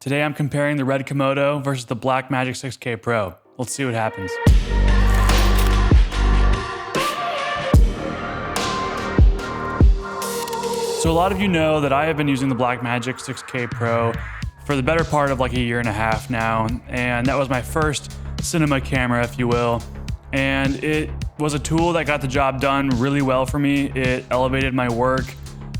Today I'm comparing the Red Komodo versus the Blackmagic 6K Pro. Let's see what happens. So a lot of you know that I have been using the Blackmagic 6K Pro for the better part of like a year and a half now, and that was my first cinema camera, if you will. And it was a tool that got the job done really well for me. It elevated my work.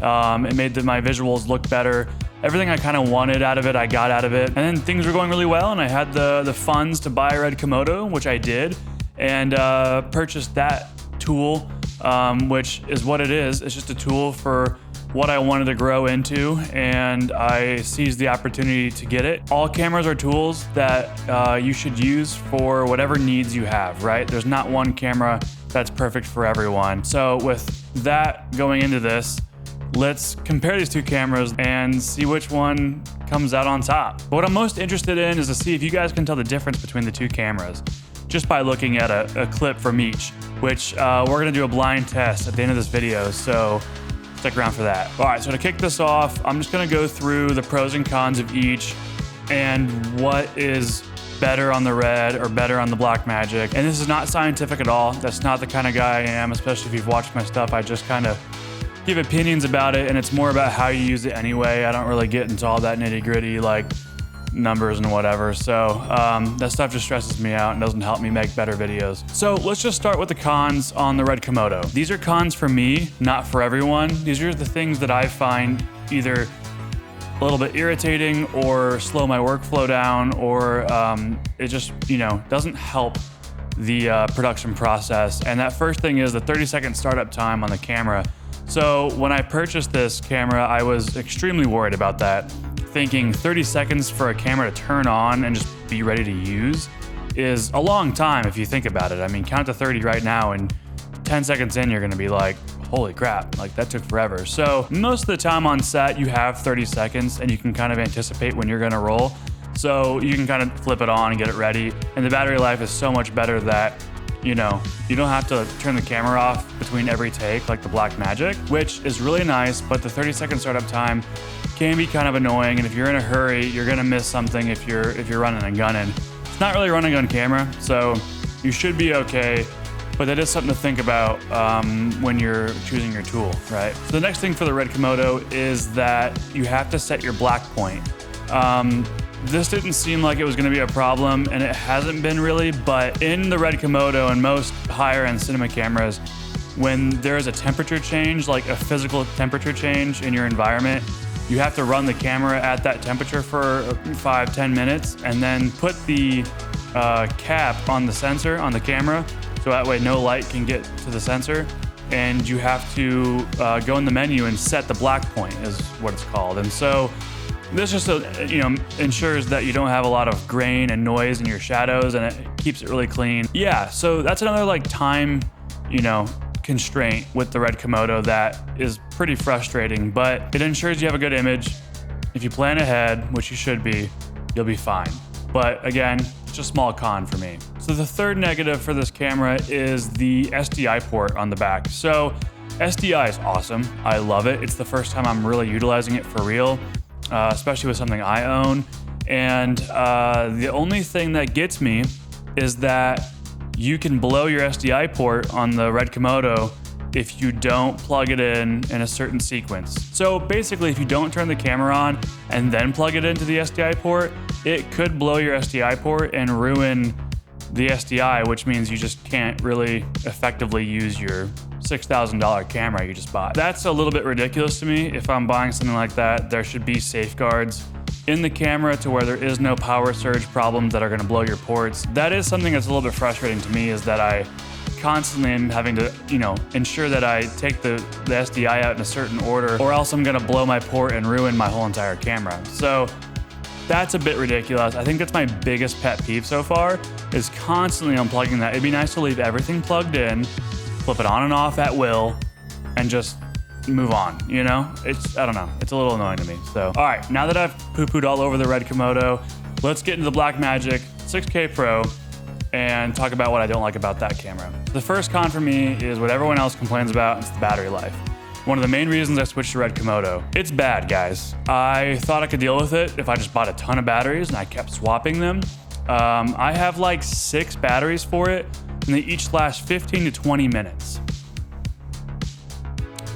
It made my visuals look better. Everything I kind of wanted out of it, I got out of it. And then things were going really well, and I had the funds to buy a Red Komodo, which I did, and purchased that tool, which is what it is. It's just a tool for what I wanted to grow into, and I seized the opportunity to get it. All cameras are tools that you should use for whatever needs you have, right? There's not one camera that's perfect for everyone. So with that going into this, let's compare these two cameras and see which one comes out on top. But what I'm most interested in is to see if you guys can tell the difference between the two cameras just by looking at a clip from each, which we're gonna do a blind test at the end of this video, so stick around for that. All right, so to kick this off, I'm just gonna go through the pros and cons of each and what is better on the Red or better on the Blackmagic. And this is not scientific at all. That's not the kind of guy I am, especially if you've watched my stuff. I just kind of give opinions about it, and it's more about how you use it anyway. I don't really get into all that nitty gritty like numbers and whatever. So that stuff just stresses me out and doesn't help me make better videos. So let's just start with the cons on the Red Komodo. These are cons for me, not for everyone. These are the things that I find either a little bit irritating or slow my workflow down, or it just, doesn't help the production process. And that first thing is the 30-second startup time on the camera. So when I purchased this camera, I was extremely worried about that, thinking 30 seconds for a camera to turn on and just be ready to use is a long time if you think about it. I mean, count to 30 right now, and 10 seconds in, you're gonna be like, holy crap, like that took forever. So most of the time on set, you have 30 seconds and you can kind of anticipate when you're gonna roll. So you can kind of flip it on and get it ready. And the battery life is so much better that you don't have to turn the camera off between every take like the Blackmagic, which is really nice, but the 30-second startup time can be kind of annoying, and if you're in a hurry, you're gonna miss something if you're running and gunning. It's not really a running gun camera, so you should be okay, but that is something to think about when you're choosing your tool, right? So the next thing for the Red Komodo is that you have to set your black point. This didn't seem like it was gonna be a problem, and it hasn't been really, but in the Red Komodo and most higher end cinema cameras, when there is a temperature change, like a physical temperature change in your environment, you have to run the camera at that temperature for 5-10 minutes and then put the cap on the sensor on the camera, so that way no light can get to the sensor. And you have to go in the menu and set the black point is what it's called. And so this just ensures that you don't have a lot of grain and noise in your shadows, and it keeps it really clean. Yeah, so that's another like time, constraint with the Red Komodo that is pretty frustrating, but it ensures you have a good image. If you plan ahead, which you should be, you'll be fine. But again, it's a small con for me. So the third negative for this camera is the SDI port on the back. So SDI is awesome. I love it. It's the first time I'm really utilizing it for real. Especially with something I own. And the only thing that gets me is that you can blow your SDI port on the Red Komodo if you don't plug it in a certain sequence. So basically, if you don't turn the camera on and then plug it into the SDI port, it could blow your SDI port and ruin the SDI, which means you just can't really effectively use your $6,000 camera you just bought. That's a little bit ridiculous to me. If I'm buying something like that, there should be safeguards in the camera to where there is no power surge problems that are gonna blow your ports. That is something that's a little bit frustrating to me, is that I constantly am having to, ensure that I take the SDI out in a certain order, or else I'm gonna blow my port and ruin my whole entire camera. So that's a bit ridiculous. I think that's my biggest pet peeve so far, is constantly unplugging that. It'd be nice to leave everything plugged in, flip it on and off at will, and just move on, I don't know, it's a little annoying to me. So, all right, now that I've poo-pooed all over the Red Komodo, let's get into the Blackmagic 6K Pro and talk about what I don't like about that camera. The first con for me is what everyone else complains about, it's the battery life. one of the main reasons I switched to Red Komodo. It's bad, guys. I thought I could deal with it if I just bought a ton of batteries and I kept swapping them. I have like 6 batteries for it, and they each last 15 to 20 minutes.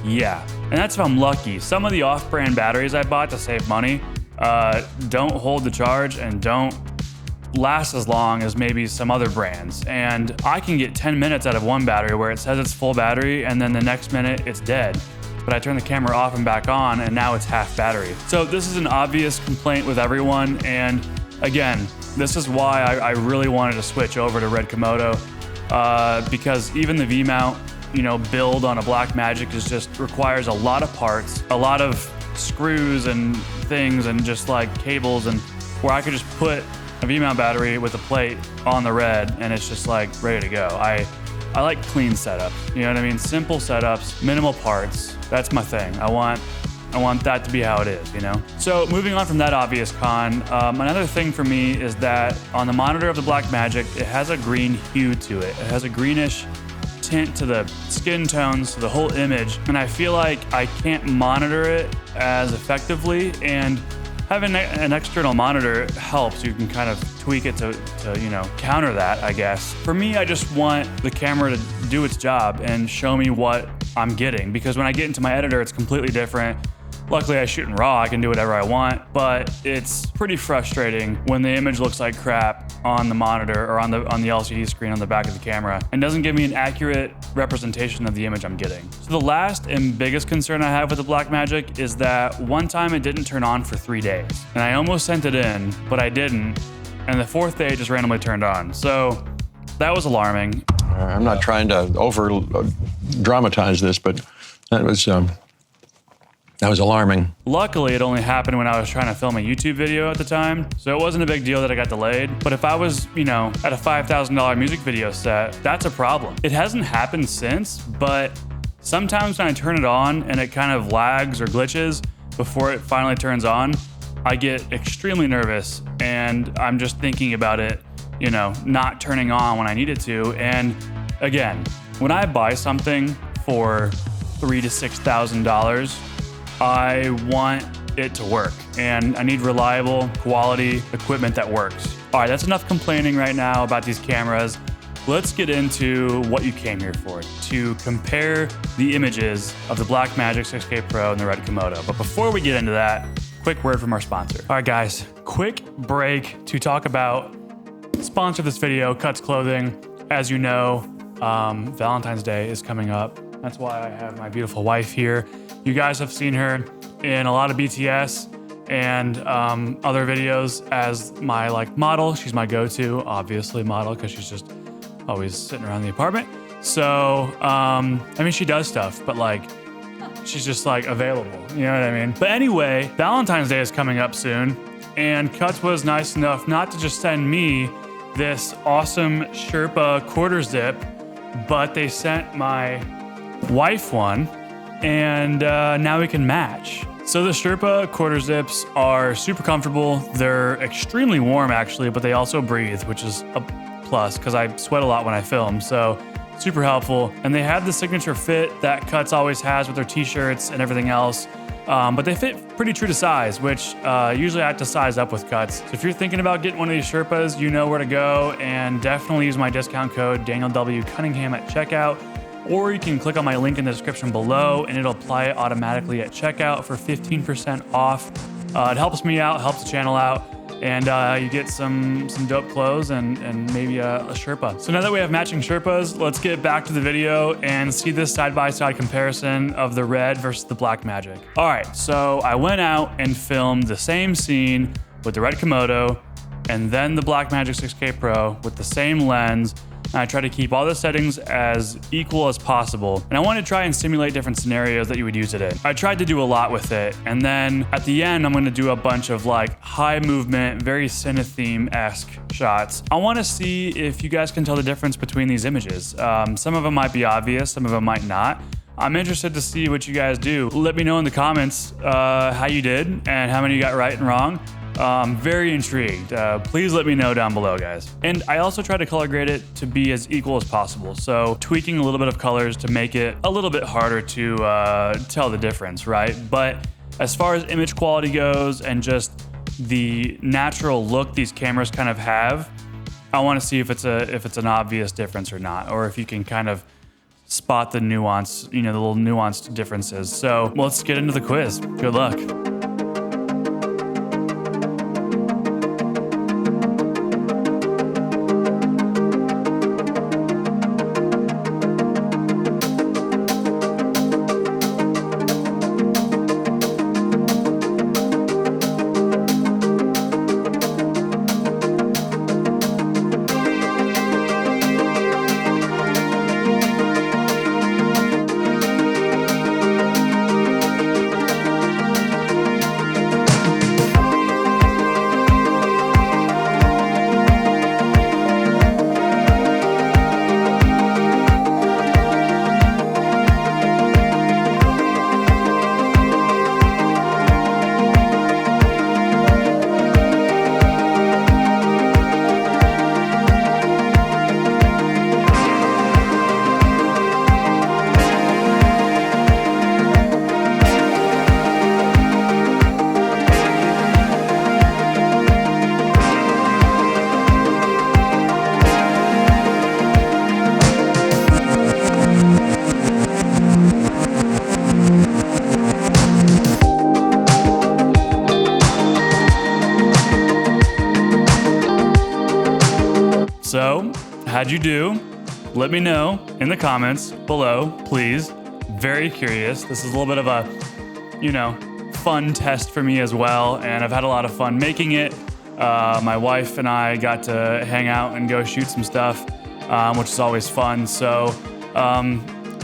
Yeah, and that's if I'm lucky. Some of the off-brand batteries I bought to save money don't hold the charge and don't last as long as maybe some other brands. And I can get 10 minutes out of one battery where it says it's full battery and then the next minute it's dead. But I turn the camera off and back on and now it's half battery. So this is an obvious complaint with everyone. And again, this is why I really wanted to switch over to Red Komodo because even the V-mount, build on a Blackmagic just requires a lot of parts, a lot of screws and things and just like cables, and where I could just put a V-mount battery with a plate on the Red and it's just like ready to go. I like clean setups, you know what I mean? Simple setups, minimal parts. That's my thing. I want that to be how it is, So moving on from that obvious con, another thing for me is that on the monitor of the Blackmagic, it has a green hue to it. It has a greenish tint to the skin tones, to the whole image, and I feel like I can't monitor it as effectively, and having an external monitor helps. You can kind of tweak it to counter that, I guess. For me, I just want the camera to do its job and show me what I'm getting, because when I get into my editor, it's completely different. Luckily, I shoot in RAW, I can do whatever I want, but it's pretty frustrating when the image looks like crap on the monitor or on the LCD screen on the back of the camera and doesn't give me an accurate representation of the image I'm getting. So the last and biggest concern I have with the Blackmagic is that one time it didn't turn on for 3 days. And I almost sent it in, but I didn't. And the 4th day it just randomly turned on. So that was alarming. I'm not trying to over dramatize this, but that was alarming. Luckily, it only happened when I was trying to film a YouTube video at the time, so it wasn't a big deal that I got delayed. But if I was, at a $5,000 music video set, that's a problem. It hasn't happened since, but sometimes when I turn it on and it kind of lags or glitches before it finally turns on, I get extremely nervous and I'm just thinking about it, not turning on when I need it to. And again, when I buy something for $3,000 to $6,000, I want it to work, and I need reliable, quality equipment that works. All right, that's enough complaining right now about these cameras. Let's get into what you came here for, to compare the images of the Blackmagic 6K Pro and the Red Komodo. But before we get into that, quick word from our sponsor. All right, guys, quick break to talk about sponsor of this video, Cuts Clothing. As you know, Valentine's Day is coming up. That's why I have my beautiful wife here. You guys have seen her in a lot of BTS and other videos as my model. She's my go-to, obviously, model, because she's just always sitting around the apartment. So, she does stuff, but she's just available, you know what I mean? But anyway, Valentine's Day is coming up soon, and Cuts was nice enough not to just send me this awesome Sherpa quarter zip, but they sent my wife one, and now we can match. So the Sherpa quarter zips are super comfortable. They're extremely warm actually, but they also breathe, which is a plus because I sweat a lot when I film, so super helpful. And they have the signature fit that Cuts always has with their t-shirts and everything else. But they fit pretty true to size, which usually I have to size up with Cuts. So if you're thinking about getting one of these Sherpas, you know where to go, and definitely use my discount code Daniel W. Cunningham at checkout. Or you can click on my link in the description below and it'll apply it automatically at checkout for 15% off. It helps me out, helps the channel out, and you get some dope clothes and maybe a Sherpa. So now that we have matching Sherpas, let's get back to the video and see this side-by-side comparison of the Red versus the Blackmagic. All right, so I went out and filmed the same scene with the Red Komodo and then the Blackmagic 6K Pro with the same lens. I try to keep all the settings as equal as possible. And I want to try and simulate different scenarios that you would use it in. I tried to do a lot with it. And then at the end, I'm going to do a bunch of high movement, very cinetheme-esque shots. I want to see if you guys can tell the difference between these images. Some of them might be obvious, some of them might not. I'm interested to see what you guys do. Let me know in the comments how you did and how many you got right and wrong. Very intrigued. Please let me know down below, guys. And I also try to color grade it to be as equal as possible. So tweaking a little bit of colors to make it a little bit harder to tell the difference, right? But as far as image quality goes and just the natural look these cameras kind of have, I want to see if it's an obvious difference or not, or if you can kind of spot the nuance, the little nuanced differences. So let's get into the quiz. Good luck. So, how'd you do? Let me know in the comments below, please. Very curious. This is a little bit of a, fun test for me as well, and I've had a lot of fun making it. My wife and I got to hang out and go shoot some stuff, which is always fun. So,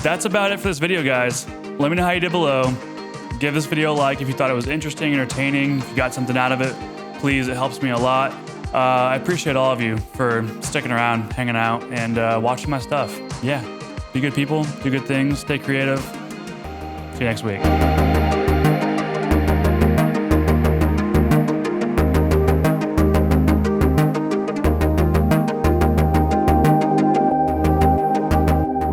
that's about it for this video, guys. Let me know how you did below. Give this video a like if you thought it was interesting, entertaining. If you got something out of it, please, it helps me a lot. I appreciate all of you for sticking around, hanging out, and watching my stuff. Yeah, be good people, do good things, stay creative. See you next week.